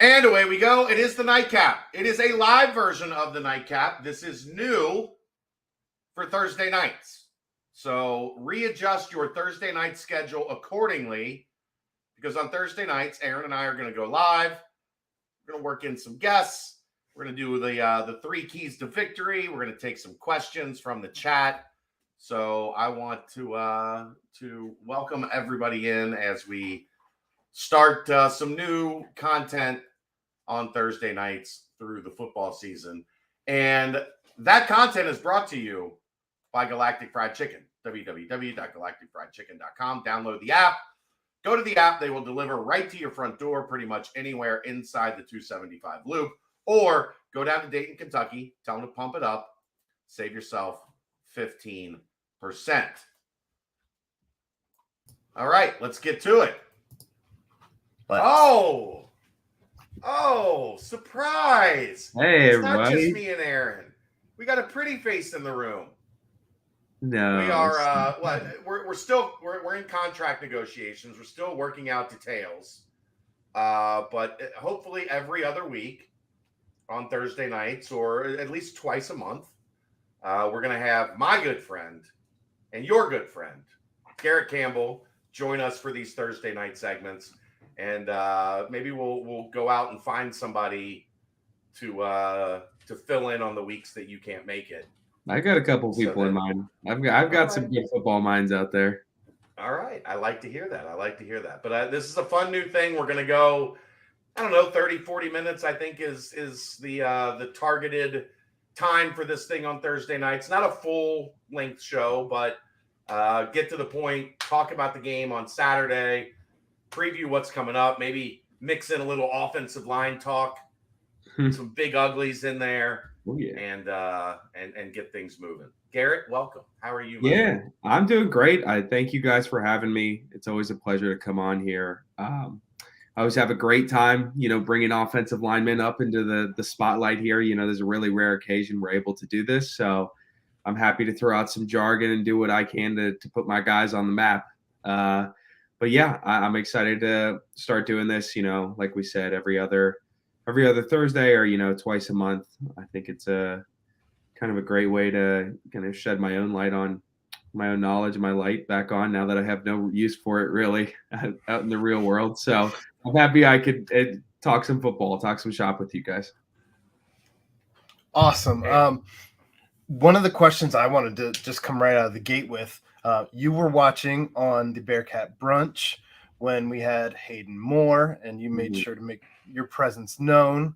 And away we go. It is the nightcap. It is a live version of the nightcap. This is new for Thursday nights. So readjust your Thursday night schedule accordingly, because on Thursday nights, Aaron and I are going to go live. We're going to work in some guests. We're going to do the 3 keys to victory. We're going to take some questions from the chat. So I want to welcome everybody in as we start some new content on Thursday nights through the football season. And that content is brought to you by Galactic Fried Chicken, www.galacticfriedchicken.com. Download the app. Go to the app. They will deliver right to your front door pretty much anywhere inside the 275 loop. Or go down to Dayton, Kentucky. Tell them to pump it up. Save yourself 15%. All right, let's get to it. Oh, surprise. Hey, it's everybody. Not just me and Aaron. We got a pretty face in the room. No. We are we're in contract negotiations. We're still working out details. But hopefully every other week on Thursday nights, or at least twice a month, we're going to have my good friend and your good friend, Garrett Campbell, join us for these Thursday night segments. And maybe we'll go out and find somebody to fill in on the weeks that you can't make it. I got a couple people in mind. I've got some good football minds out there. All right. I like to hear that. But this is a fun new thing. We're going to go, 30, 40 minutes, I think is the targeted time for this thing on Thursday nights. Not a full length show, but get to the point, talk about the game on Saturday, preview what's coming up, maybe mix in a little offensive line talk, some big uglies in there. Oh, yeah. And get things moving. Garrett, welcome. How are you? Yeah, I'm doing great. I thank you guys for having me. It's always a pleasure to come on here. I always have a great time, bringing offensive linemen up into the spotlight here. There's a really rare occasion we're able to do this. So I'm happy to throw out some jargon and do what I can to put my guys on the map. But yeah, I'm excited to start doing this, like we said, every other Thursday or, twice a month. I think it's a kind of a great way to kind of shed my own light on my own knowledge, my light back on now that I have no use for it really out in the real world. So I'm happy I could talk some football, talk some shop with you guys. Awesome. One of the questions I wanted to just come right out of the gate with, you were watching on the Bearcat Brunch when we had Hayden Moore, and you made sure to make your presence known.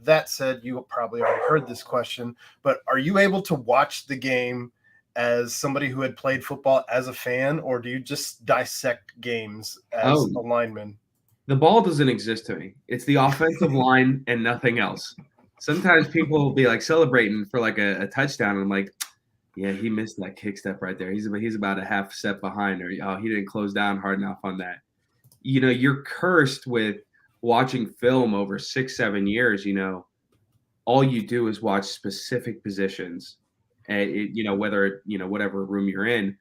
That said, you probably already heard this question, but are you able to watch the game as somebody who had played football as a fan, or do you just dissect games as a lineman? The ball doesn't exist to me. It's the offensive line and nothing else. Sometimes people will be like celebrating for like a touchdown. And I'm like, yeah, he missed that kick step right there. He's about a half step behind, or he didn't close down hard enough on that. You're cursed with watching film over 6-7 years. All you do is watch specific positions, and whether whatever room you're in,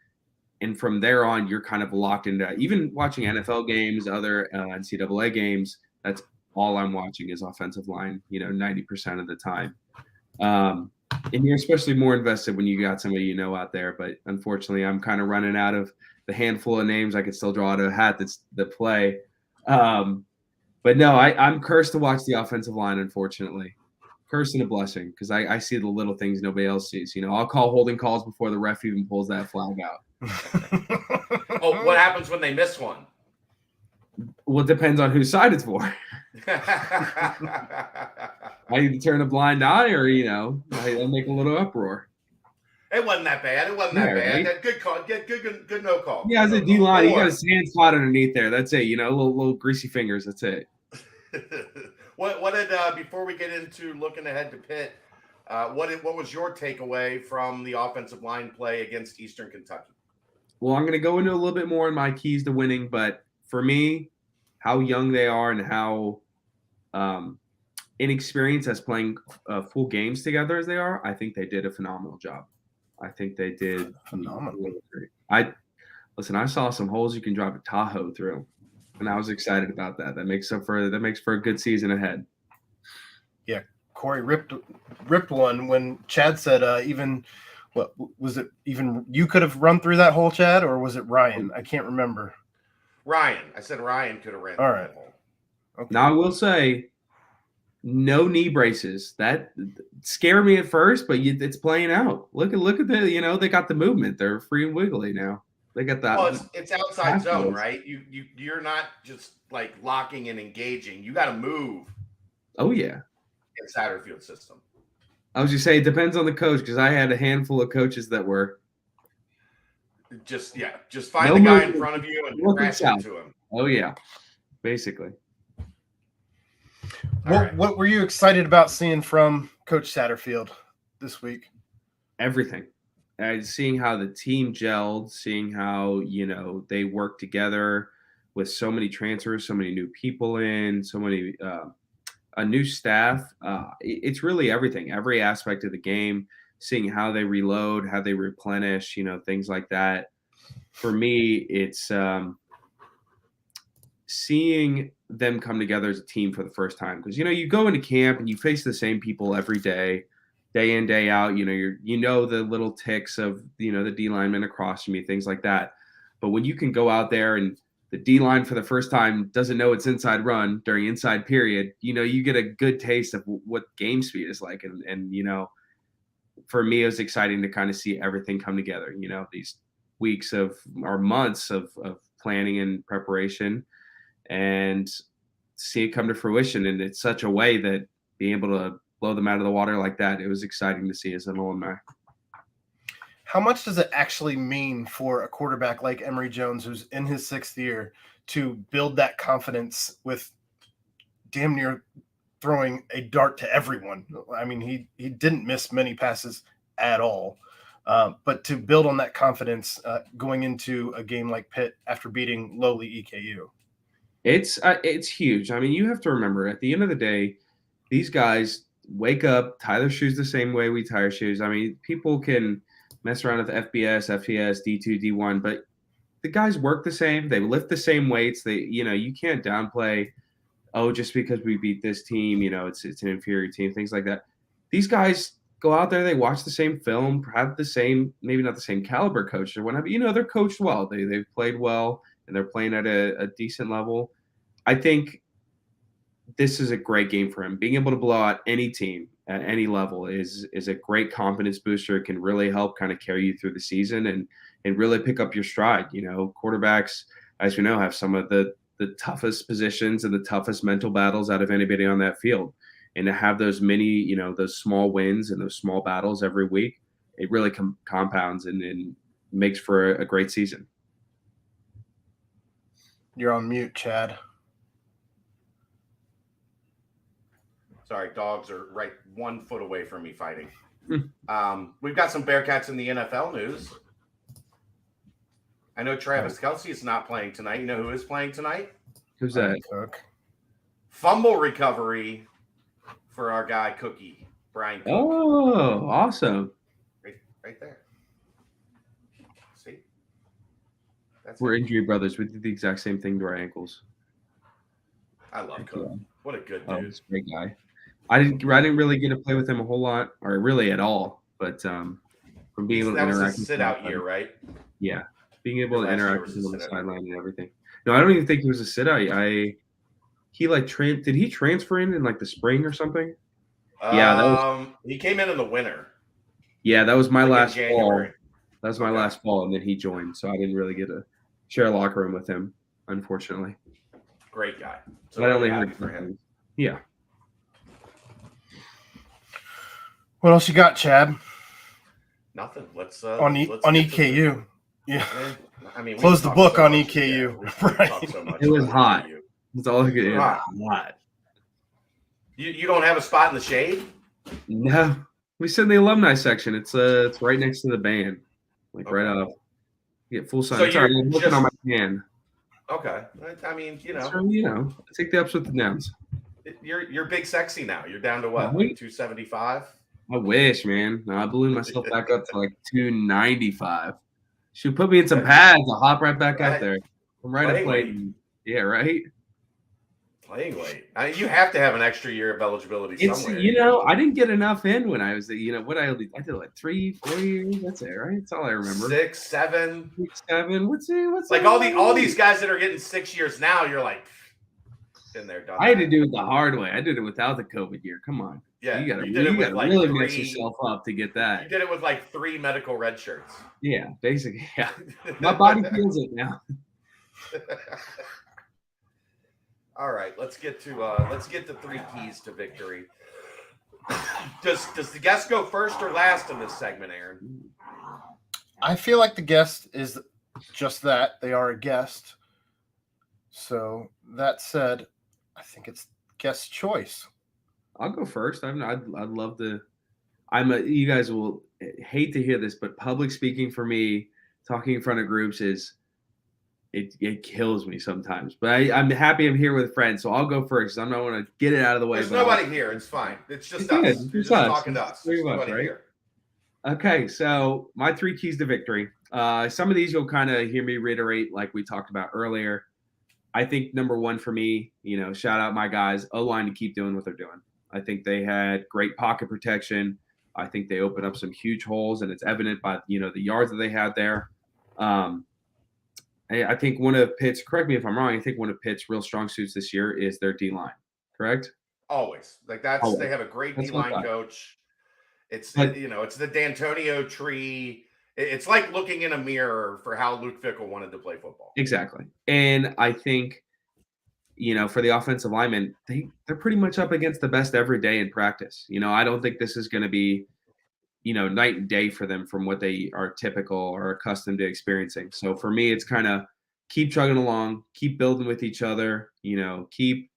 and from there on, you're kind of locked into even watching NFL games, other NCAA games. That's all I'm watching is offensive line, 90% of the time. And you're especially more invested when you got somebody out there. But unfortunately, I'm kind of running out of the handful of names I could still draw out of a hat that play. But no, I'm cursed to watch the offensive line, unfortunately. Cursed and a blessing, because I see the little things nobody else sees. I'll call holding calls before the ref even pulls that flag out. Oh, what happens when they miss one? Well, it depends on whose side it's for. I either turn a blind eye or, I make a little uproar. It wasn't that bad. Right? Good call. Good no call. Yeah, as a D-line, you got his hands caught underneath there. That's it. Little greasy fingers. That's it. What did before we get into looking ahead to Pitt, what was your takeaway from the offensive line play against Eastern Kentucky? Well, I'm going to go into a little bit more on my keys to winning, but for me, how young they are and how inexperienced as playing full games together as they are, I think they did a phenomenal job. I think they did phenomenal. Really great. I saw some holes you can drive a Tahoe through. and I was excited about that. That makes for a good season ahead. Yeah, Corey ripped one when Chad said even what was it? Even you could have run through that hole, Chad, or was it Ryan? I can't remember. Ryan. I said Ryan could have ran All through right. that hole. Okay. Now I will say, no knee braces. That scared me at first, but it's playing out. Look at the they got the movement. They're free and wiggly now. They got that. Well, it's outside zone, Fabulous. right? You're not just like locking and engaging. You got to move Oh yeah. in Satterfield system. I was just saying it depends on the coach because I had a handful of coaches that were Just find No the guy in movement. front of you and North and crash south. into him. oh yeah, basically. All right. What were you excited about seeing from Coach Satterfield this week? Everything. Seeing how the team gelled, seeing how they work together with so many transfers, so many new people in, so many a new staff. It's really everything, every aspect of the game. Seeing how they reload, how they replenish, things like that. For me, it's seeing them come together as a team for the first time because you go into camp and you face the same people every day in, day out. The little ticks of the D lineman across from you, things like that. But when you can go out there and the D line for the first time doesn't know it's inside run during inside period, you get a good taste of what game speed is like. And for me, it was exciting to kind of see everything come together. These weeks or months of planning and preparation, and see it come to fruition. And it's such a way that being able to blow them out of the water like that, it was exciting to see as an alumni. How much does it actually mean for a quarterback like Emory Jones, who's in his 6th year, to build that confidence with damn near throwing a dart to everyone? I mean, he didn't miss many passes at all. But to build on that confidence going into a game like Pitt after beating lowly EKU. It's huge. I mean, you have to remember, at the end of the day, these guys wake up, tie their shoes the same way we tie our shoes. I mean, people can mess around with FBS, FTS, D2, D1, but the guys work the same. They lift the same weights. You can't downplay, just because we beat this team, it's an inferior team, things like that. These guys go out there, they watch the same film, have the same, maybe not the same caliber coach or whatever. They're coached well. They've played well, and they're playing at a decent level. I think this is a great game for him. Being able to blow out any team at any level is a great confidence booster. It can really help kind of carry you through the season and really pick up your stride. Quarterbacks, as we know, have some of the toughest positions and the toughest mental battles out of anybody on that field. And to have those those small wins and those small battles every week, it really compounds and makes for a great season. You're on mute, Chad. Sorry, dogs are right 1 foot away from me fighting. We've got some Bearcats in the NFL news. I know Travis Kelce is not playing tonight. You know who is playing tonight? Who's that? Cook. Fumble recovery for our guy Cookie, Brian Cook. Oh, awesome. Right there. See? We're injury brothers. We did the exact same thing to our ankles. I love Cook. What a good Oh, dude. he's a great guy. I didn't really get to play with him a whole lot, or really at all. But from being able to interact, that was a sit-out year, right? Yeah, being able to Last year interact was with a him on the sit-out. sideline and everything. No, I don't even think he was a sit-out. Did he transfer in like the spring or something? Yeah, he came in the winter. Yeah, that was my like in last fall. January. That was my last fall, and then he joined, so I didn't really get to share a locker room with him, unfortunately. Great guy. So But I only happy heard for him. Yeah. What else you got, Chad? Nothing. Let's On get to EKU. Yeah. I mean, we Close the talked book so on much, EKU. yeah, we Right. talked so much It was about hot. EKU. That's all I could. Hot. Hot. You don't have a spot in the shade? No, we sit in the alumni section. It's right next to the band, like right off. You get full sun. So It's all right. you're I'm looking just- on my hand. Okay. I mean, So, take the ups with the downs. you're big sexy now. You're down to what? Right. Like 275? I wish, man. No, I ballooned myself back up to like 295. Should put me in some pads. I'll hop right back out Right. there. I'm right Well, at hey, plate. when Yeah, right. Playing late. You have to have an extra year of eligibility It's somewhere. I didn't get enough in when I was what I did like 3-4 years. That's it, right? That's all I remember. 6, 7. 6, 7. What's Like all these guys that are getting 6 years now, you're like, been there, done that. I had to do it the hard way. I did it without the COVID year. Come on. Yeah, you gotta did it with like really 3, mess yourself up to get that. You did it with like 3 medical red shirts. Yeah, basically. Yeah, my body feels it now. All right, let's get to 3 keys to victory. Does the guest go first or last in this segment, Aaron? I feel like the guest is just that. They are a guest. So that said, I think it's guest choice. I'll go first. I'd love to. You guys will hate to hear this, but public speaking for me, talking in front of groups it kills me sometimes. But I'm happy I'm here with friends, so I'll go first. I'm not want to get it out of the way. There's nobody here. It's fine. It's just us. You're just talking to us. There's nobody here. Okay, so my 3 keys to victory. Some of these you'll kind of hear me reiterate, like we talked about earlier. I think number 1 for me, shout out my guys, O-line to keep doing what they're doing. I think they had great pocket protection. I think they opened up some huge holes, and it's evident by the yards that they had there. I think one of Pitt's, correct me if I'm wrong, I think one of Pitt's real strong suits this year is their D-line, correct? Always. Like they have a great D-line coach. It's it's the D'Antonio tree. It's like looking in a mirror for how Luke Fickell wanted to play football. Exactly. And I think, for the offensive linemen, they're pretty much up against the best every day in practice. I don't think this is going to be, night and day for them from what they are typical or accustomed to experiencing. So for me, it's kind of keep chugging along, keep building with each other, keep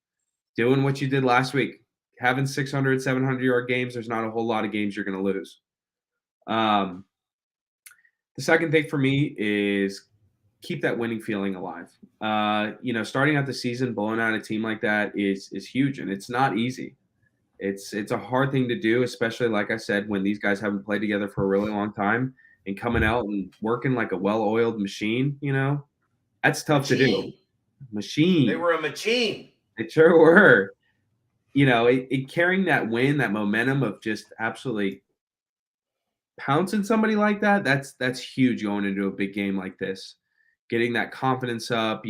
doing what you did last week. Having 600, 700-yard games, there's not a whole lot of games you're going to lose. The second thing for me is keep that winning feeling alive. Starting out the season, blowing out a team like that is huge, and it's not easy. It's a hard thing to do, especially, like I said, when these guys haven't played together for a really long time and coming out and working like a well-oiled machine, that's tough to do. Machine. They were a machine. They sure were. Carrying that win, that momentum of just absolutely pouncing somebody like that, that's huge going into a big game like this. Getting that confidence up,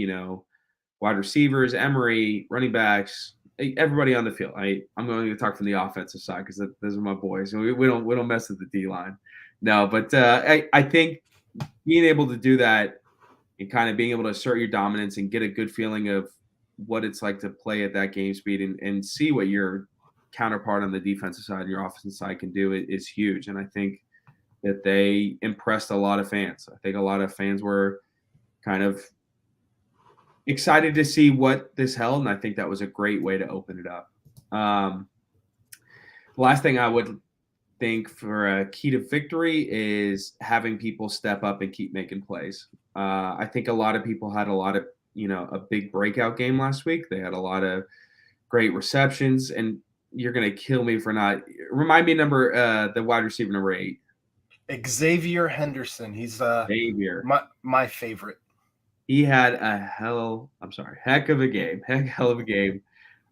wide receivers, Emery, running backs, everybody on the field. I'm going to talk from the offensive side because those are my boys. And we don't mess with the D-line. No, but I think being able to do that and kind of being able to assert your dominance and get a good feeling of what it's like to play at that game speed and see what your counterpart on the defensive side and your offensive side can do is huge. And I think that they impressed a lot of fans. I think a lot of fans were kind of excited to see what this held, and I think that was a great way to open it up. The last thing I would think for a key to victory is having people step up and keep making plays. I think a lot of people had a big breakout game last week. They had a lot of great receptions, and you're going to kill me for not – remind me the wide receiver number 8. Xavier Henderson. He's my favorite. He had a heck of a game. Hell of a game.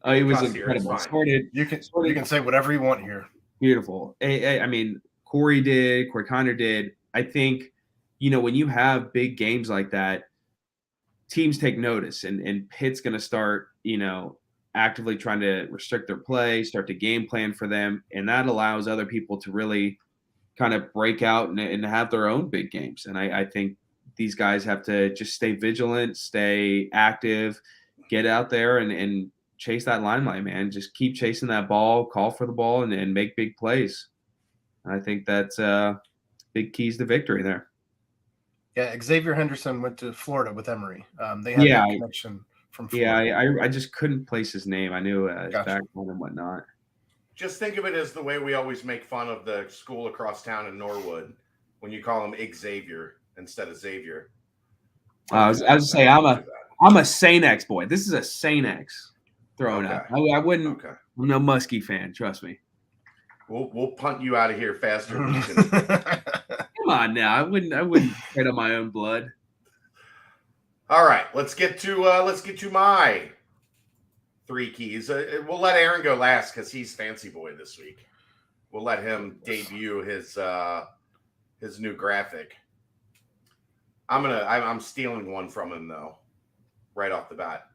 It was incredible. You can say whatever you want here. Beautiful. I mean, Corey Connor did. I think, when you have big games like that, teams take notice, and Pitt's going to start, actively trying to restrict their play, start to game plan for them, and that allows other people to really kind of break out and have their own big games. And I think these guys have to just stay vigilant, stay active, get out there and chase that limelight, man. Just keep chasing that ball, call for the ball, and make big plays. And I think that's big keys to victory there. Yeah, Xavier Henderson went to Florida with Emery. They had that connection from Florida. Yeah, I just couldn't place his name. I knew his background and whatnot. Just think of it as the way we always make fun of the school across town in Norwood when you call him Xavier instead of Xavier. I was to say I'm a Saint X boy. This is a Saint X throwing out. I wouldn't. Okay. I'm no Muskie fan. Trust me. We'll punt you out of here faster. Come on now. I wouldn't tread on my own blood. All right, let's get to my 3 keys. We'll let Aaron go last because he's fancy boy this week. We'll let him debut his new graphic. I'm stealing one from him though, right off the bat.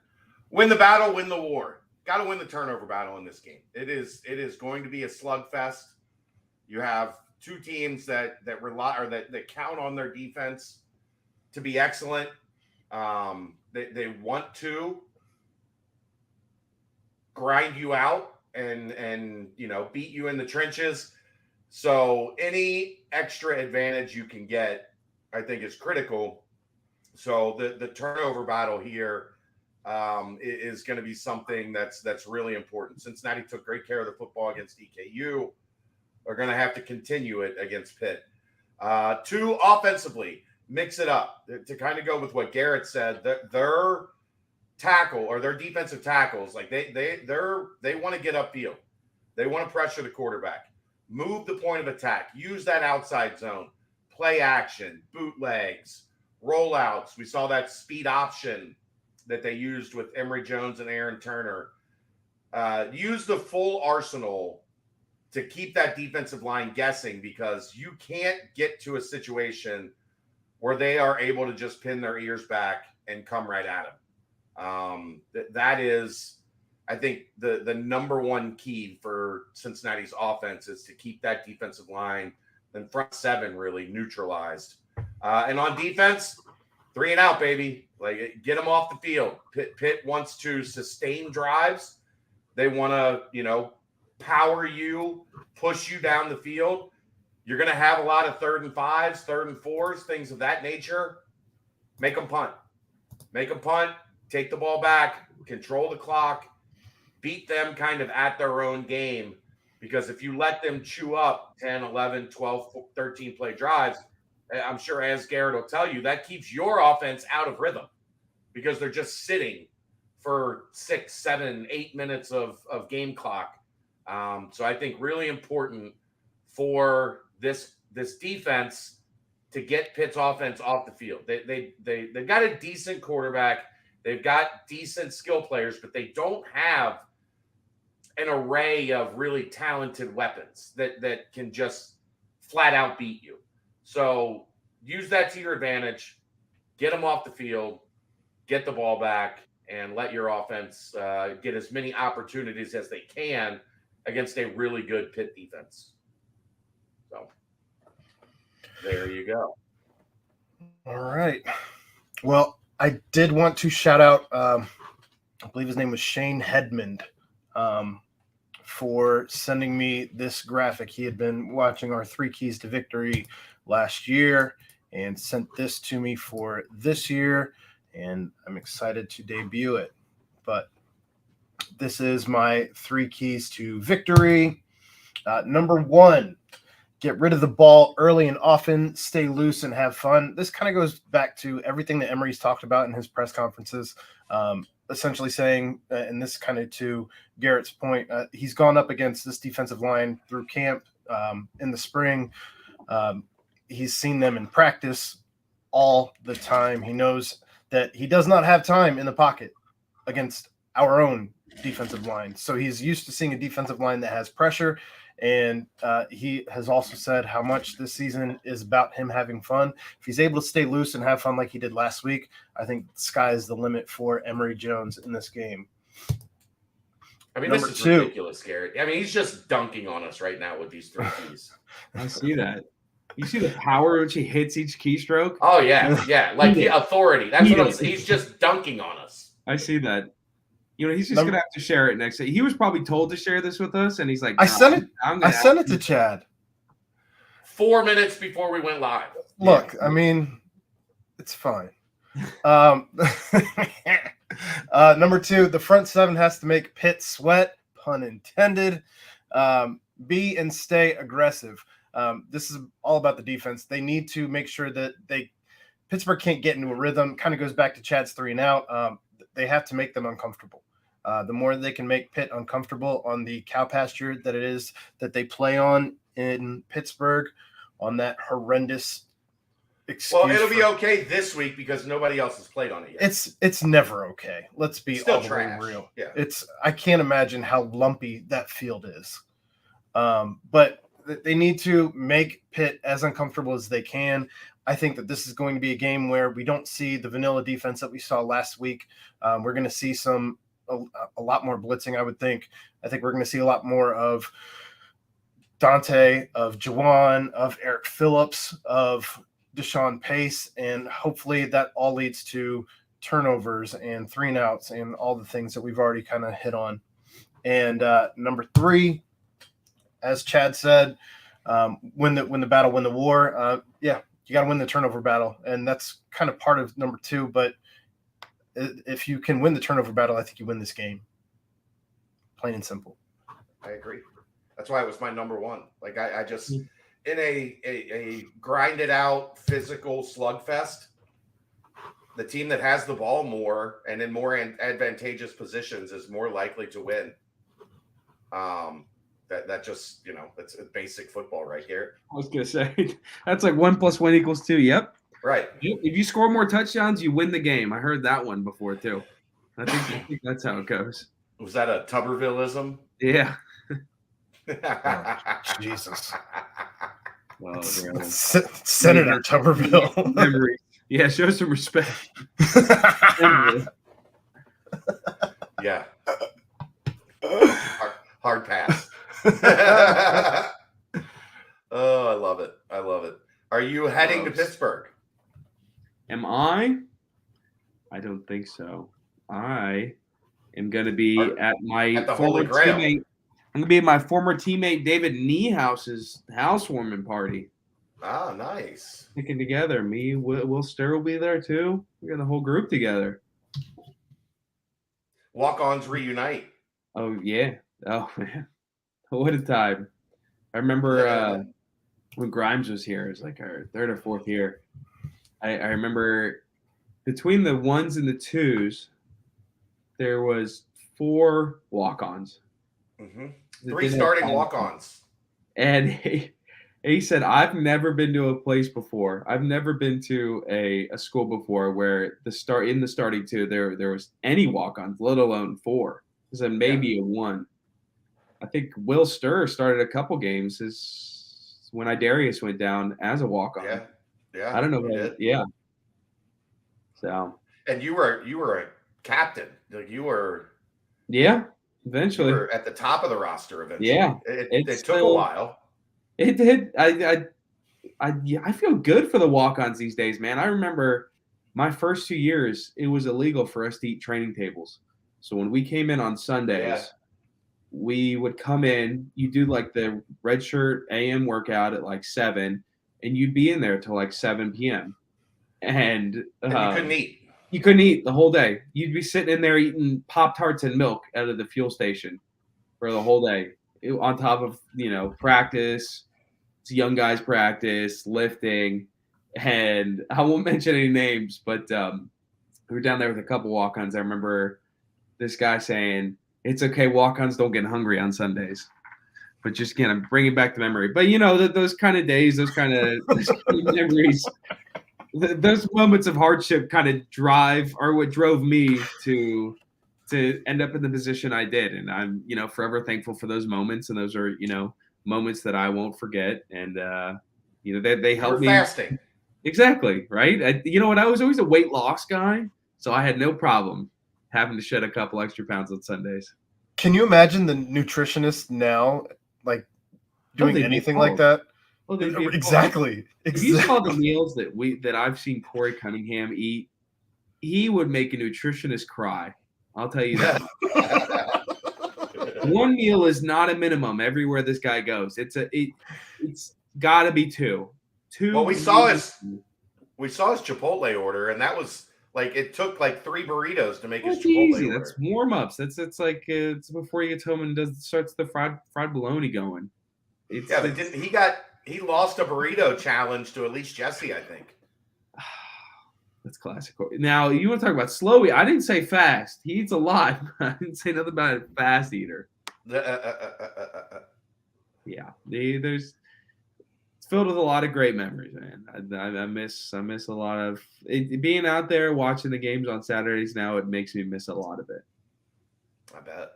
Win the battle, win the war. Got to win the turnover battle in this game. It is going to be a slugfest. You have 2 teams that rely or that count on their defense to be excellent. They want to grind you out and beat you in the trenches. So any extra advantage you can get, I think, is critical. So the turnover battle here is going to be something that's really important. Cincinnati took great care of the football against EKU. They're going to have to continue it against Pitt. 2, offensively, mix it up. To kind of go with what Garrett said, their tackle or their defensive tackles, like they want to get upfield. They want to pressure the quarterback, move the point of attack, use that outside zone, play action, bootlegs, rollouts. We saw that speed option that they used with Emory Jones and Aaron Turner. Use the full arsenal to keep that defensive line guessing, because you can't get to a situation where they are able to just pin their ears back and come right at them. That is, I think, the number one key for Cincinnati's offense is to keep that defensive line and front 7 really neutralized. And on defense, 3 and out, baby. Like, get them off the field. Pitt wants to sustain drives. They want to, power you, push you down the field. You're going to have a lot of 3rd and 5s, 3rd and 4s, things of that nature. Make them punt. Take the ball back, control the clock, beat them kind of at their own game. Because if you let them chew up 10, 11, 12, 13 play drives, I'm sure, as Garrett will tell you, that keeps your offense out of rhythm because they're just sitting for 6, 7, 8 minutes of game clock. So I think really important for this defense to get Pitt's offense off the field. They've got a decent quarterback. They've got decent skill players, but they don't have an array of really talented weapons that can just flat out beat you. So use that to your advantage, get them off the field, get the ball back, and let your offense get as many opportunities as they can against a really good Pitt defense. So there you go. All right. Well, I did want to shout out, I believe his name was Shane Hedmond, for sending me this graphic. He had been watching our 3 Keys to Victory last year and sent this to me for this year, and I'm excited to debut it. But this is my 3 Keys to Victory. Number 1, get rid of the ball early and often, stay loose and have fun. This kind of goes back to everything that Emory's talked about in his press conferences, essentially saying, and this kind of to Garrett's point, he's gone up against this defensive line through camp in the spring. He's seen them in practice all the time. He knows that he does not have time in the pocket against our own defensive line. So he's used to seeing a defensive line that has pressure. And he has also said how much this season is about him having fun. If he's able to stay loose and have fun like he did last week, I think the sky is the limit for Emory Jones in this game. I mean, this is ridiculous, Garrett. I mean, he's just dunking on us right now with these 3 keys. I see that. You see the power which he hits each keystroke? Oh, yeah. Like the authority. That's what I'm saying. He's just dunking on us. I see that. He's just going to have to share it next day. He was probably told to share this with us, and he's like, I sent it to Chad 4 minutes before we went live. Look, I mean, it's fine. Number 2, the front 7 has to make Pitt sweat, pun intended. Be and stay aggressive. This is all about the defense. They need to make sure that Pittsburgh can't get into a rhythm. Kind of goes back to Chad's 3 and out. They have to make them uncomfortable. The more they can make Pitt uncomfortable on the cow pasture that it is that they play on in Pittsburgh, on that horrendous excuse. Well, it'll be okay this week because nobody else has played on it yet. It's never okay. Let's be Still all the way trash. real. Yeah. I can't imagine how lumpy that field is. But they need to make Pitt as uncomfortable as they can. I think that this is going to be a game where we don't see the vanilla defense that we saw last week. We're going to see a lot more blitzing, I would think. I think we're going to see a lot more of Dante, of Juwan, of Eric Phillips, of Deshaun Pace, and hopefully that all leads to turnovers and 3-and-outs and all the things that we've already kind of hit on. And number 3, as Chad said, win the battle, win the war. You got to win the turnover battle, and that's kind of part of number 2. But if you can win the turnover battle, I think you win this game. Plain and simple. I agree. That's why it was my number 1. Like I just in a grinded out physical slugfest, the team that has the ball more and in more advantageous positions is more likely to win. That just, it's basic football right here. I was gonna say that's like 1 + 1 = 2. Yep. Right. If you score more touchdowns, you win the game. I heard that one before too. I think that's how it goes. Was that a Tubervillism? Yeah. Oh, Jesus. Well, Senator Tuberville. Memory. Yeah, show some respect. Yeah. Hard pass. Oh, I love it. I love it. Are you heading to Pittsburgh? Am I? I don't think so. I am going to be at the Holy Grail. teammate. I'm going to be at my former teammate David Niehouse's housewarming party. Ah, nice. Sticking together. Me, Will Stir will be there too. We got the whole group together. Walk-ons reunite. Oh yeah. Oh man. What a time. I remember when Grimes was here. It was like our 3rd or 4th year. I remember between the 1s and the 2s, there was 4 walk-ons. Mm-hmm. 3 starting walk-ons. And he said, I've never been to a place before. I've never been to a school before where in the starting 2 there was any walk-ons, let alone 4. He said maybe a 1. I think Will Stir started a couple games when Idarius went down as a walk-on. Yeah. I don't know. Yeah. So. And you were a captain. Like you were. Yeah. Eventually. You were at the top of the roster eventually. Yeah. It took a while. It did. I feel good for the walk-ons these days, man. I remember my first 2 years, it was illegal for us to eat training tables. So when we came in on Sundays, we would come in, you do like the red shirt AM workout at like 7, and you'd be in there till like 7 p.m. And you couldn't eat. You couldn't eat the whole day. You'd be sitting in there eating Pop-Tarts and milk out of the fuel station for the whole day. On top of, practice, it's young guys practice, lifting, and I won't mention any names, but we were down there with a couple walk-ons. I remember this guy saying, it's okay, walk-ons don't get hungry on Sundays. But just kind of bringing back the memory. But, those kind of days, those kind of memories, those moments of hardship kind of are what drove me to end up in the position I did. And I'm, forever thankful for those moments. And those are, moments that I won't forget. And, they helped me. Fasting. Exactly. Right. I was always a weight loss guy. So I had no problem having to shed a couple extra pounds on Sundays. Can you imagine the nutritionist now, like doing anything like that? Well, exactly. If you saw the meals that I've seen Corey Cunningham eat, he would make a nutritionist cry. I'll tell you that. One meal is not a minimum everywhere this guy goes. It's got to be 2. Well, we saw his Chipotle order, and that was like it took like 3 burritos to make his Chipotle easy. order. That's warm ups. It's like it's before he gets home and starts the fried bologna going. He lost a burrito challenge to at least Jesse, I think. That's classic. Now, you want to talk about slow eat? I didn't say fast. He eats a lot. I didn't say nothing about a fast eater. Yeah. There's It's filled with a lot of great memories, man. I miss a lot of it, being out there watching the games on Saturdays. Now it makes me miss a lot of it. I bet.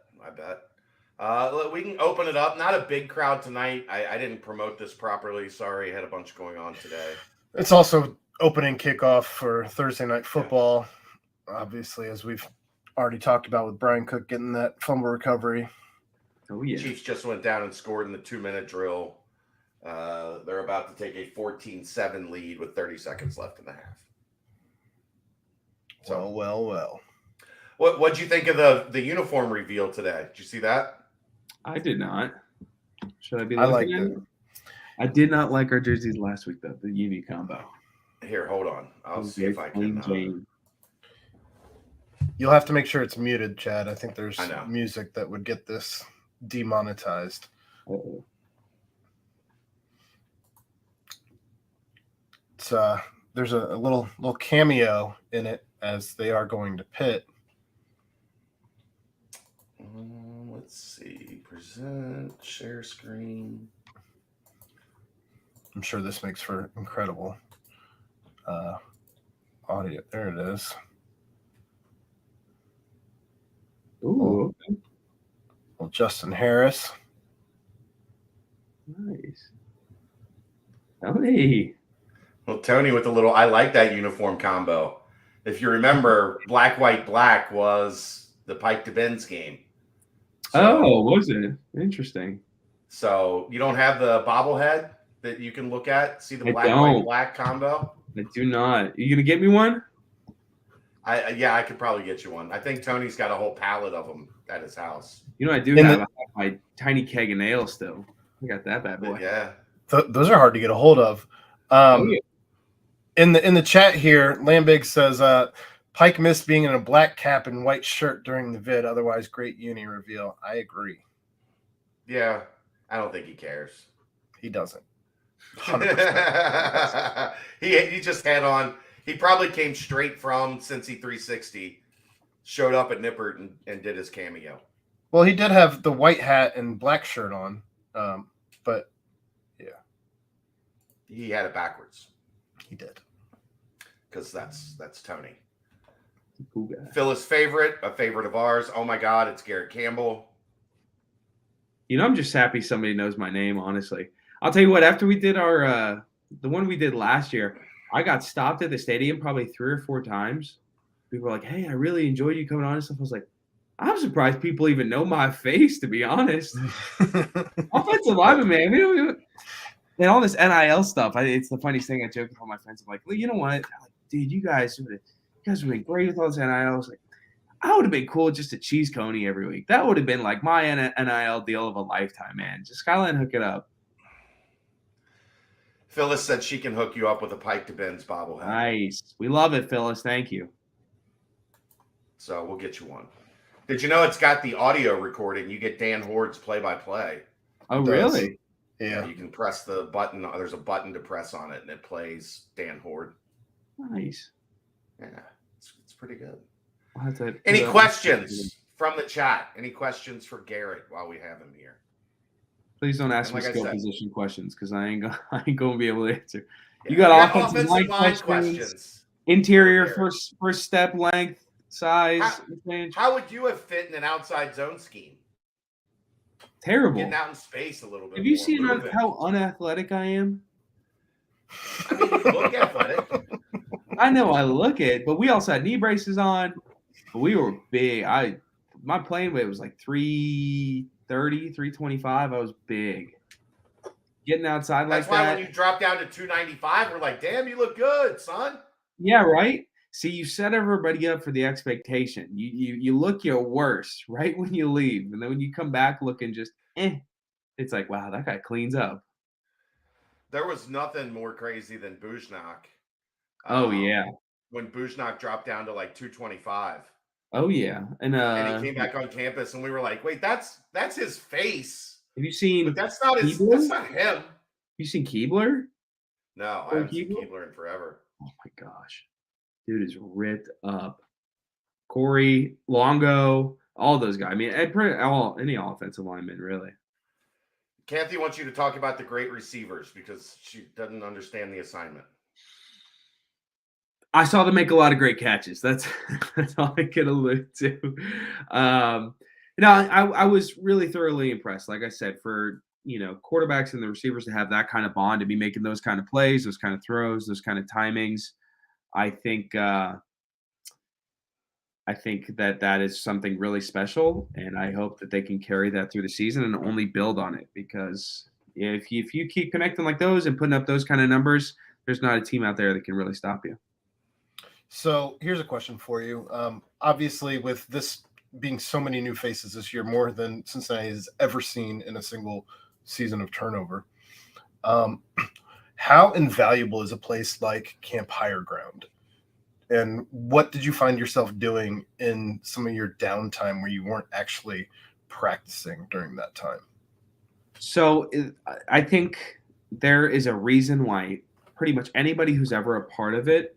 We can open it up. Not a big crowd tonight. I didn't promote this properly. Sorry, I had a bunch going on today. It's also opening kickoff for Thursday night football. Obviously, as we've already talked about with Brian Cook getting that fumble recovery. Oh yeah. Chiefs just went down and scored in the 2-minute drill. They're about to take a 14-7 lead with 30 seconds left in the half. So Well. What'd you think of the uniform reveal today? Did you see that? I did not. Should I be I looking liked at it. I did not like our jerseys last week though. The uni combo. Here, hold on. I'll see if I can. You'll have to make sure it's muted, Chad. I think there's I know. music that would get this demonetized. Uh-oh. It's there's a little cameo in it as they are going to Pitt. Let's see. Present, share screen. I'm sure this makes for incredible audio. There it is. Ooh, okay. Well, Justin Harris. Nice. Tony. Well, Tony with the little, I like that uniform combo. If you remember, black, white, black was the Pike to Ben's game. Oh, was it? Interesting. So you don't have the bobblehead that you can look at, see the I black, don't. white, black combo? I do not. You gonna get me one? I could probably get you one. I think Tony's got a whole pallet of them at his house. You know, I do In have my tiny keg of nails still. I got that bad boy. But yeah. Those are hard to get a hold of. Oh, yeah. In the chat here, Lambig says Pike missed being in a black cap and white shirt during the vid. Otherwise, great uni reveal. I agree. Yeah. I don't think he cares. He doesn't. 100%. He just had on. He probably came straight from Cincy 360, showed up at Nippert and did his cameo. Well, he did have the white hat and black shirt on, but yeah, He had it backwards he did. because that's Tony. Cool guy. Phyllis' favorite, a favorite of ours. Oh my God, it's Garrett Campbell. You know, I'm just happy somebody knows my name, honestly. I'll tell you what, after we did our the one we did last year, I got stopped at the stadium probably 3 or 4 times. People were like, hey, I really enjoyed you coming on and stuff. I was like, I'm surprised people even know my face, to be honest. Offensive lineman, man. And all this NIL stuff. It's the funniest thing. I joke with all my friends. I'm like, well, you know what? Like, dude, you guys would have been great with all this NIL. I was like, I would have been cool just a cheese coney every week. That would have been like my NIL deal of a lifetime, man. Just Skyline, hook it up. Phyllis said she can hook you up with a Pike to Ben's bobblehead. Nice. We love it, Phyllis. Thank you. So we'll get you one. Did you know it's got the audio recording? You get Dan Horde's play-by-play. Oh, Does. really? Yeah. You can press the button. There's a button to press on it, and it plays Dan Horde. Nice. Yeah, it's pretty good. I'll have to Any questions from the chat? Any questions for Garrett while we have him here? Please don't ask me like I skill said- position questions because I ain't gonna be able to answer. Yeah, You got we offensive line questions. Interior for Garrett. first step length, size, range. How would you have fit in an outside zone scheme? Terrible. Getting out in space a little bit. Have you more, seen moving. how unathletic I am? I mean, you look athletic. I know I look it, but we also had knee braces on. But we were big. My playing weight was like 330, 325. I was big. Getting outside That's like why that. when you drop down to 295, we're like, damn, you look good, son. Yeah, right. See, you set everybody up for the expectation. You look your worst right when you leave, and then when you come back looking just it's like, wow, that guy cleans up. There was nothing more crazy than Bujnak. Oh yeah. When Bujnak dropped down to like 225. Oh yeah. And he came back on campus, and we were like, wait, that's his face. have you seen But that's not his. Keebler? That's not him. You seen Keebler? No, I Oh, haven't seen Keebler? Keebler in forever. Oh my gosh. Dude is ripped up. Corey, Longo, all those guys. I mean, any offensive lineman, really. Kathy wants you to talk about the great receivers because she doesn't understand the assignment. I saw them make a lot of great catches. That's all I can allude to. I was really thoroughly impressed. Like I said, for quarterbacks and the receivers to have that kind of bond, to be making those kind of plays, those kind of throws, those kind of timings, I think that is something really special, and I hope that they can carry that through the season and only build on it. Because if you keep connecting like those and putting up those kind of numbers, there's not a team out there that can really stop you. So here's a question for you. Obviously, with this being so many new faces this year, more than Cincinnati has ever seen in a single season of turnover, how invaluable is a place like Camp Higher Ground? And what did you find yourself doing in some of your downtime where you weren't actually practicing during that time? So I think there is a reason why pretty much anybody who's ever a part of it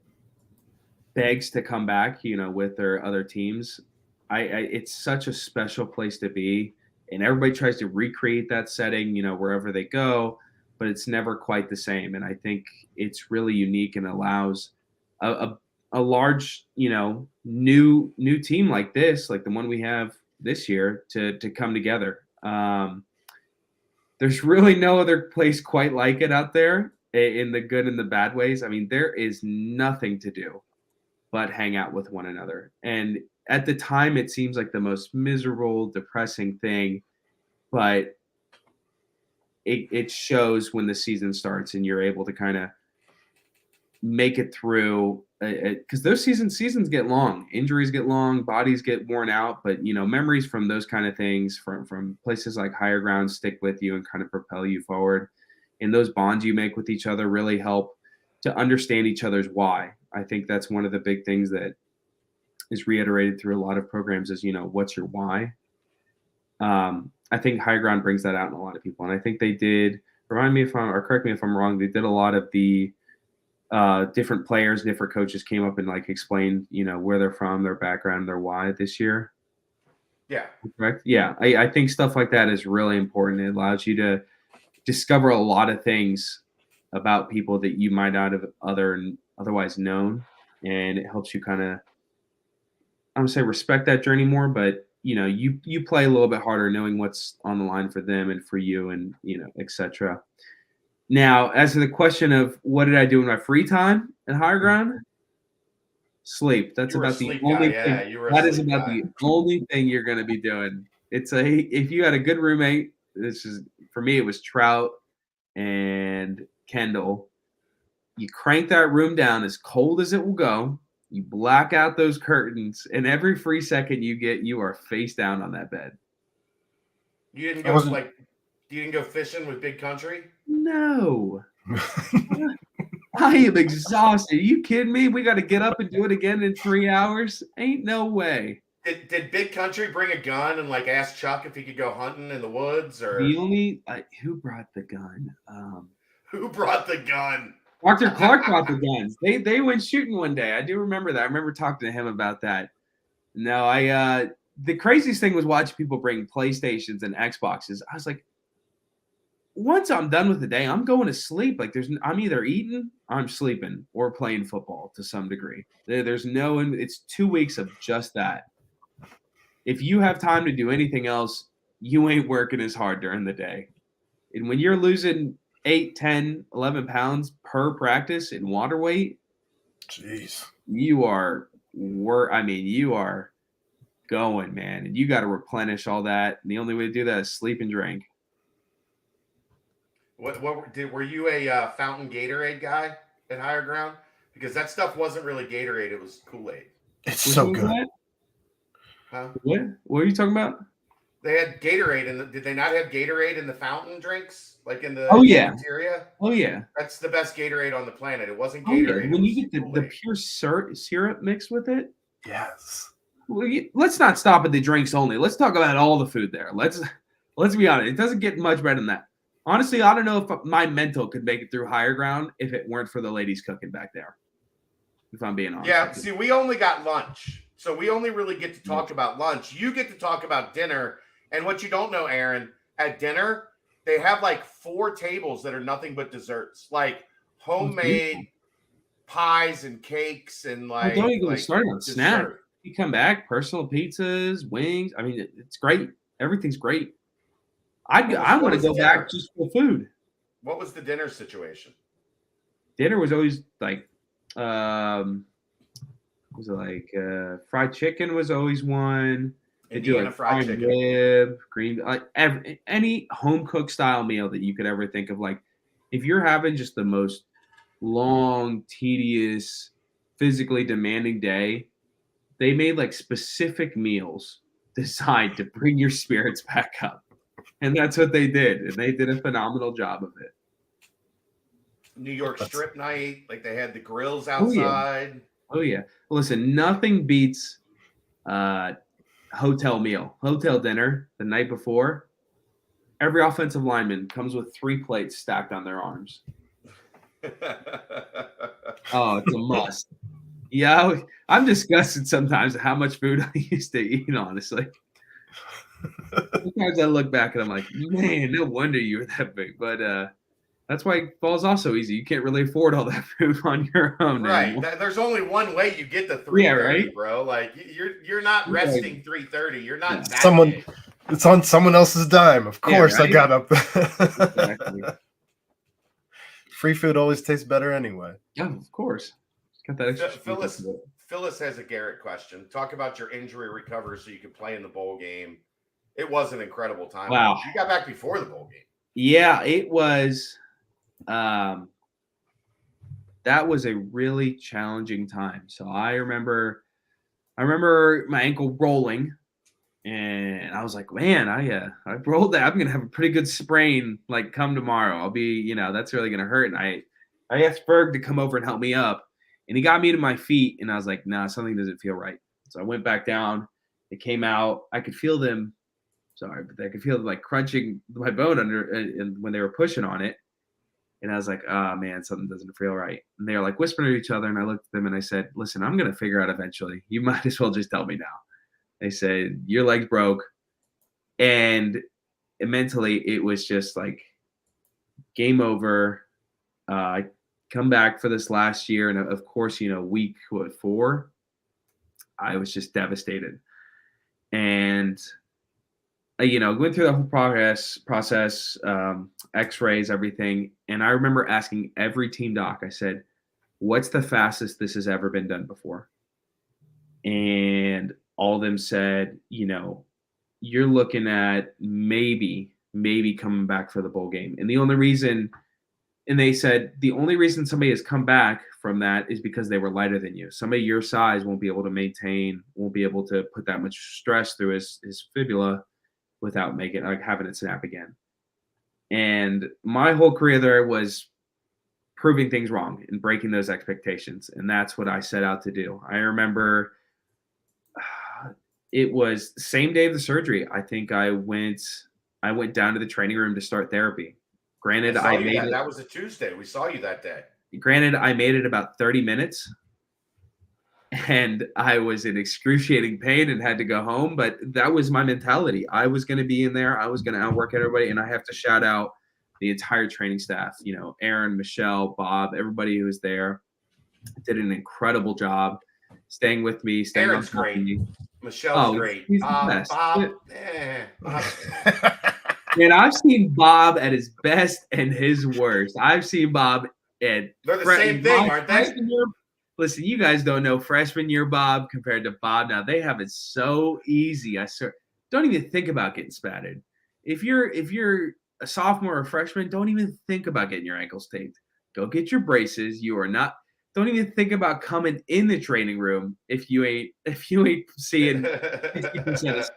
begs to come back, with their other teams. It's such a special place to be, and everybody tries to recreate that setting, wherever they go, but it's never quite the same. And I think it's really unique and allows a large, new team like this, like the one we have this year, to come together. There's really no other place quite like it out there, in the good and the bad ways. I mean, there is nothing to do but hang out with one another. And at the time, it seems like the most miserable, depressing thing, but it shows when the season starts and you're able to kind of make it through, because those seasons get long, injuries get long, bodies get worn out, but memories from those kind of things from places like Higher Ground stick with you and kind of propel you forward. And those bonds you make with each other really help to understand each other's why. I think that's one of the big things that is reiterated through a lot of programs is, what's your why? I think Higher Ground brings that out in a lot of people. And I think they did, correct me if I'm wrong, they did a lot of the different players, different coaches came up and explained, where they're from, their background, their why this year. Yeah. Correct? Yeah. I think stuff like that is really important. It allows you to discover a lot of things about people that you might not have otherwise known, and it helps you kind of, I would say, respect that journey more, but you play a little bit harder knowing what's on the line for them and for you, and etc. Now, as to the question of what did I do in my free time at Higher Ground, sleep. That's about the only thing. That is about the only thing you're going to be doing. If you had a good roommate, for me, it was Trout and Kendall. You crank that room down as cold as it will go. You black out those curtains, and every free second you get, you are face down on that bed. You didn't go fishing with Big Country? No. I am exhausted. Are you kidding me? We got to get up and do it again in 3 hours? Ain't no way. Did Big Country bring a gun and ask Chuck if he could go hunting in the woods? Or who brought the gun? Who brought the gun? Dr. Clark brought the guns. They went shooting one day. I do remember that. I remember talking to him about that. No, the craziest thing was watching people bring PlayStations and Xboxes. I was like, once I'm done with the day, I'm going to sleep. I'm either eating, I'm sleeping, or playing football to some degree. It's 2 weeks of just that. If you have time to do anything else, you ain't working as hard during the day. And when you're losing 8, 10, 11 pounds per practice in water weight, jeez, you are going, man, and you got to replenish all that. And the only way to do that is sleep and drink. Were you a fountain Gatorade guy at Higher Ground? Because that stuff wasn't really Gatorade; it was Kool-Aid. It's so good. Huh? What are you talking about? They had Gatorade, did they not have Gatorade in the fountain drinks, in the cafeteria? Oh yeah, that's the best Gatorade on the planet. It wasn't Gatorade. When you get the pure syrup mixed with it. Yes. Let's not stop at the drinks only. Let's talk about all the food there. Let's be honest. It doesn't get much better than that. Honestly, I don't know if my mental could make it through Higher Ground if it weren't for the ladies cooking back there. If I'm being honest. Yeah, see, we only got lunch. So we only really get to talk about lunch. You get to talk about dinner. And what you don't know, Aaron, at dinner, they have like 4 tables that are nothing but desserts, like homemade pies and cakes and like. Don't even get like started on snack. dessert. You come back, personal pizzas, wings. I mean, it's great. Everything's great. I What want to was go dinner? back just for food. What was the dinner situation? Dinner was always like, was it like fried chicken was always one. They do Indiana like fried prime chicken. rib, green, like any home cooked style meal that you could ever think of. Like, if you're having just the most long, tedious, physically demanding day, they made like specific meals designed to bring your spirits back up. And that's what they did. And they did a phenomenal job of it. New York strip night, like they had the grills Oh, yeah. outside. Oh, yeah. Well, listen, nothing beats hotel dinner the night before. Every offensive lineman comes with 3 plates stacked on their arms. Oh, it's a must. Yeah, I'm disgusted sometimes at how much food I used to eat, honestly. Sometimes I look back and I'm like, man, no wonder you were that big. But that's why ball's also easy. You can't really afford all that food on your own. Right. There's only one way you get to 3:30, Yeah, right? bro. Like you're not resting 3:30. You're not that Someone big. It's on someone else's dime. Of course, right? I got up. Exactly. Free food always tastes better anyway. Yeah, of course. Got that extra Phyllis has a Garrett question. Talk about your injury recovery so you could play in the bowl game. It was an incredible time. Wow. You got back before the bowl game. Yeah, it was. That was a really challenging time. So I remember my ankle rolling, and I was like, man, I rolled that. I'm gonna have a pretty good sprain. Like come tomorrow, I'll be, that's really gonna hurt. And I asked Berg to come over and help me up, and he got me to my feet, and I was like, nah, something doesn't feel right. So I went back down. It came out. I could feel them. Sorry, but I could feel them like crunching my bone under, and when they were pushing on it. And I was like, oh, man, something doesn't feel right. And they were like whispering to each other. And I looked at them and I said, listen, I'm going to figure out eventually. You might as well just tell me now. They said, your leg's broke. And mentally, it was just like game over. I come back for this last year. And of course, week 4, I was just devastated. And went through the whole process, x-rays, everything. And I remember asking every team doc, I said, what's the fastest this has ever been done before? And all of them said, you're looking at maybe coming back for the bowl game. And they said, the only reason somebody has come back from that is because they were lighter than you. Somebody your size won't be able to put that much stress through his fibula without having it snap again. And my whole career there was proving things wrong and breaking those expectations. And that's what I set out to do. I remember it was the same day of the surgery. I think I went down to the training room to start therapy. Granted, that was a Tuesday. We saw you that day. Granted, I made it about 30 minutes. And I was in excruciating pain and had to go home. But that was my mentality. I was going to be in there. I was going to outwork everybody. And I have to shout out the entire training staff, Aaron, Michelle, Bob, everybody who was there did an incredible job staying with me. Aaron's great. Michelle's great. He's the best. Bob. And I've seen Bob at his best and his worst. I've seen Bob at they're the same thing, aren't they? Listen, you guys don't know freshman year Bob compared to Bob now. They have it so easy. Don't even think about getting spatted. If you're a sophomore or freshman, don't even think about getting your ankles taped. Go get your braces. Don't even think about coming in the training room if you ain't seeing 50% of snaps.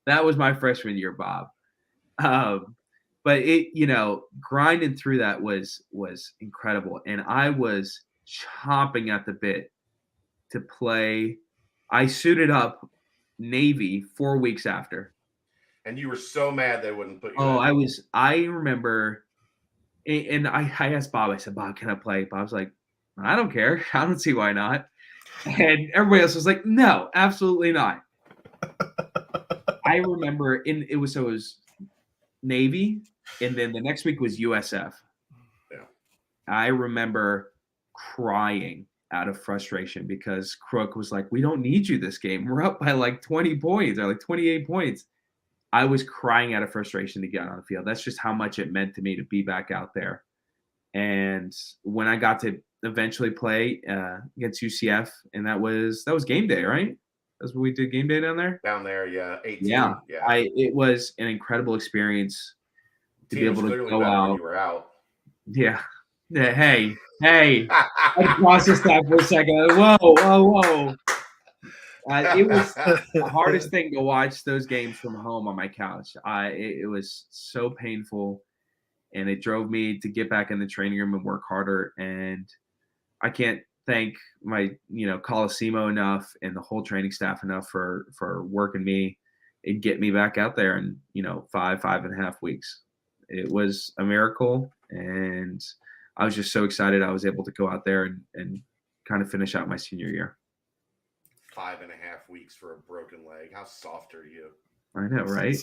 That was my freshman year, Bob. But it, grinding through that was incredible. And I was chomping at the bit to play. I suited up Navy 4 weeks after. And you were so mad they wouldn't put you in. I remember, and I asked Bob, I said, Bob, can I play? Bob's like, I don't care. I don't see why not. And everybody else was like, no, absolutely not. I remember it was Navy, And then the next week was USF. Yeah. I remember crying out of frustration because Crook was like, we don't need you this game. We're up by like 20 points or like 28 points. I was crying out of frustration to get on the field. That's just how much it meant to me to be back out there. And when I got to eventually play against UCF, and that was game day, right? That's what we did, game day down there? Down there, yeah. 18. Yeah. Yeah. It was an incredible experience to be able to clearly go better out. when you were out. Yeah. Hey. I processed that for a second. Whoa. It was the hardest thing to watch those games from home on my couch. It was so painful, and it drove me to get back in the training room and work harder. And I can't thank my, Colosimo enough and the whole training staff enough for working me and get me back out there in, 5.5 weeks. It was a miracle, and I was just so excited I was able to go out there and kind of finish out my senior year. 5.5 weeks for a broken leg. How soft are you? I know, right?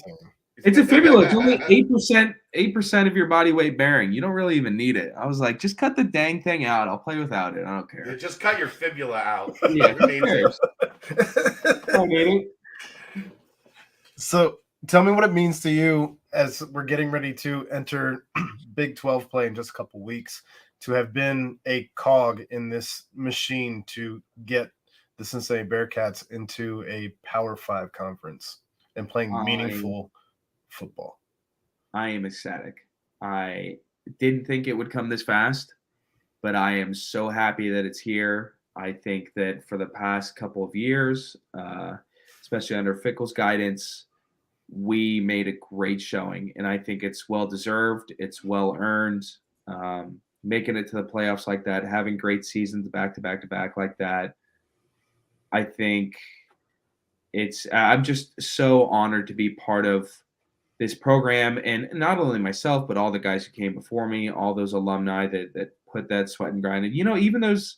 It's a fibula. It's only 8% of your body weight bearing. You don't really even need it. I was like, just cut the dang thing out. I'll play without it. I don't care. Yeah, just cut your fibula out. Yeah, who cares? I don't need it. So tell me what it means to you as we're getting ready to enter Big 12 play in just a couple weeks, to have been a cog in this machine to get the Cincinnati Bearcats into a Power 5 conference and playing meaningful football. I am ecstatic. I didn't think it would come this fast, but I am so happy that it's here. I think that for the past couple of years, especially under Fickle's guidance, we made a great showing, and I think it's well-deserved. It's well-earned. Making it to the playoffs like that, having great seasons back-to-back like that, I think I'm just so honored to be part of this program, and not only myself, but all the guys who came before me, all those alumni that put that sweat and grind. And, even those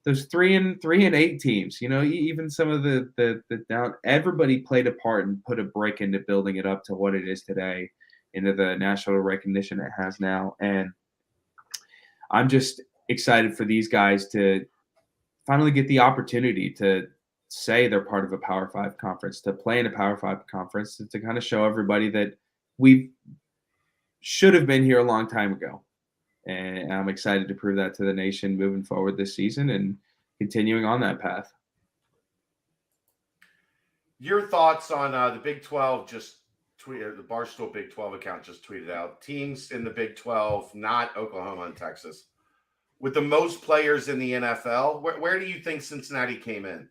3-8 teams, even some of the down, everybody played a part and put a brick into building it up to what it is today, into the national recognition it has now. And I'm just excited for these guys to finally get the opportunity to say they're part of a Power 5 conference, to play in a Power 5 conference, to kind of show everybody that we should have been here a long time ago. And I'm excited to prove that to the nation moving forward this season and continuing on that path. Your thoughts on the Big 12 just tweeted, the Barstool Big 12 account just tweeted out, teams in the Big 12, not Oklahoma and Texas, with the most players in the NFL. Where do you think Cincinnati came in?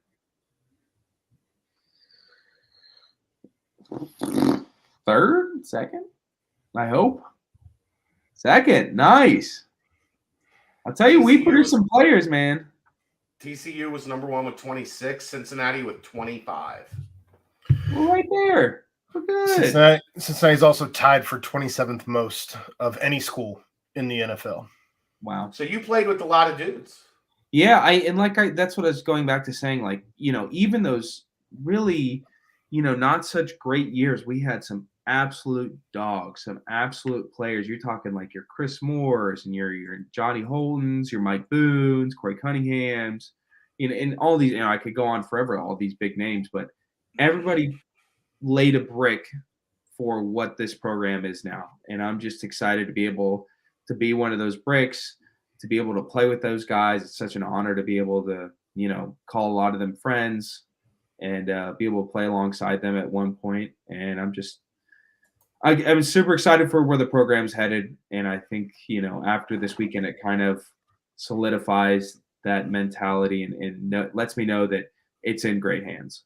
Third? Second? I hope. Second. Nice. I'll tell you, we produced some players, man. TCU was number 1 with 26, Cincinnati with 25. We're right there. We're good. Cincinnati's also tied for 27th most of any school in the NFL. Wow. So you played with a lot of dudes. Yeah, that's what I was going back to saying. Like, even those really, not such great years, we had some absolute dogs, some absolute players. You're talking like your Chris Moores and your Johnny Holtons, your Mike Boones, Corey Cunninghams, and all these. I could go on forever, all these big names, but everybody laid a brick for what this program is now, and I'm just excited to be able to be one of those bricks, to be able to play with those guys. It's such an honor to be able to, call a lot of them friends and be able to play alongside them at one point. And I'm super excited for where the program's headed. And I think, after this weekend, it kind of solidifies that mentality and lets me know that it's in great hands.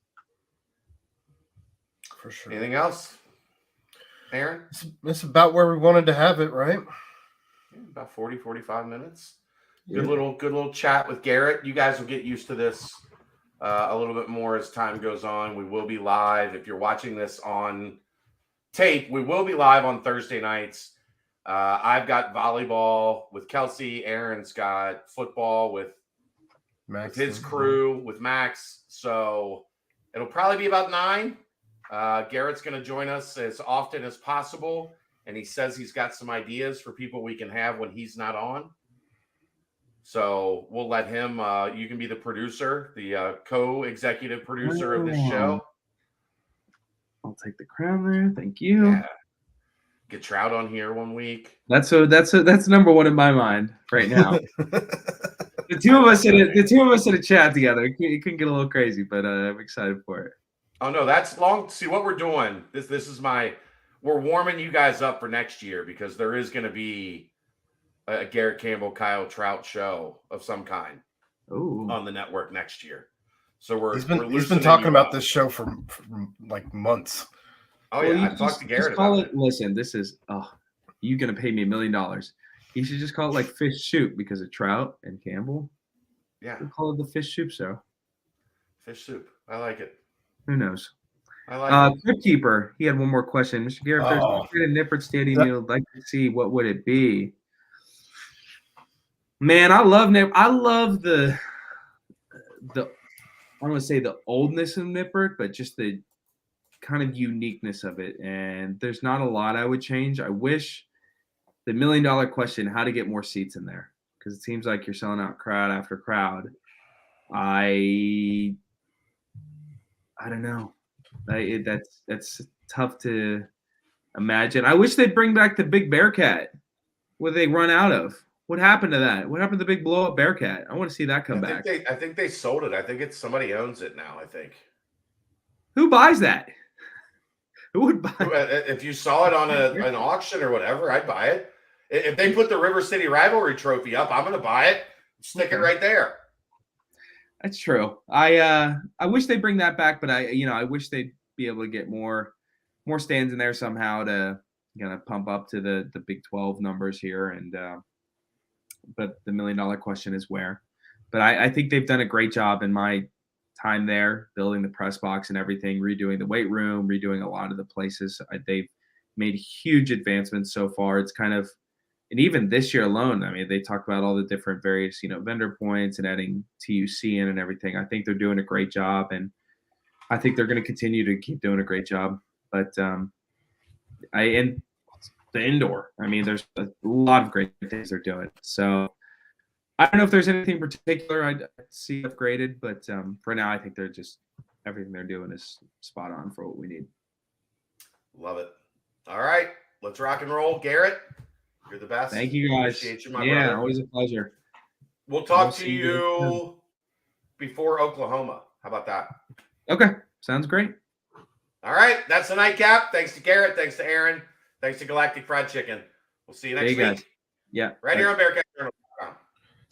For sure. Anything else, Aaron? It's about where we wanted to have it, right? About 40, 45 minutes. Good little chat with Garrett. You guys will get used to this a little bit more as time goes on. We will be live. If you're watching this on tape, we will be live on Thursday nights. I've got volleyball with Kelsey. Aaron's got football with Max, his crew, with Max. So it'll probably be about 9. Garrett's going to join us as often as possible. and he says he's got some ideas for people we can have when he's not on. So we'll let him. You can be the producer, the co-executive producer of this show. I'll take the crown there. Thank you. Yeah. Get Trout on here one week. That's number one in my mind right now. The two of us in a chat together. It can get a little crazy, but I'm excited for it. Oh no, that's long. See what we're doing. This is we're warming you guys up for next year because there is going to be a Garrett Campbell, Kyle Trout show of some kind on the network next year. So he's been talking about this show for like months. Oh yeah, I talked to Garrett about it. Listen, this is you gonna pay me $1 million. You should just call it like Fish Soup because of Trout and Campbell. Yeah, we'll call it the Fish Soup show. Fish Soup, I like it. Who knows? I like it. Crypt Keeper. He had one more question, Mr. Garrett. If there's a Nippert Stadium you'd like to see, what would it be? Man, I love the I don't want to say the oldness of Nippert, but just the kind of uniqueness of it. And there's not a lot I would change. I wish the $1 million question, how to get more seats in there, because it seems like you're selling out crowd after crowd. I don't know. That's tough to imagine. I wish they'd bring back the big Bearcat. What they run out of? What happened to that? What happened to the big blow up Bearcat? I want to see that come back. I think they sold it. I think it's somebody owns it now. I think. Who buys that? Who would buy it? If you saw it on an auction or whatever, I'd buy it. If they put the River City Rivalry Trophy up, I'm going to buy it. Stick it right there. That's true. I wish they'd bring that back, but I wish they'd be able to get more stands in there somehow to kind of pump up to the Big 12 numbers here. And but the $1 million question is where. But I think they've done a great job in my time there, building the press box and everything, redoing the weight room, redoing a lot of the places. They've made huge advancements so far. It's kind of, and even this year alone, I mean, they talked about all the different various, vendor points and adding TUC in and everything. I think they're doing a great job, and I think they're going to continue to keep doing a great job. But and the indoor, I mean, there's a lot of great things they're doing. So I don't know if there's anything particular I'd see upgraded, but for now, I think they're just everything they're doing is spot on for what we need. Love it. All right, let's rock and roll, Garrett. You're the best. Thank you, guys. Appreciate you, my brother. Always a pleasure. We'll talk to you before Oklahoma. How about that? Okay, sounds great. All right, that's the nightcap. Thanks to Garrett. Thanks to Aaron. Thanks to Galactic Fried Chicken. We'll see you next week. Guys. Yeah. Right here on Bearcat.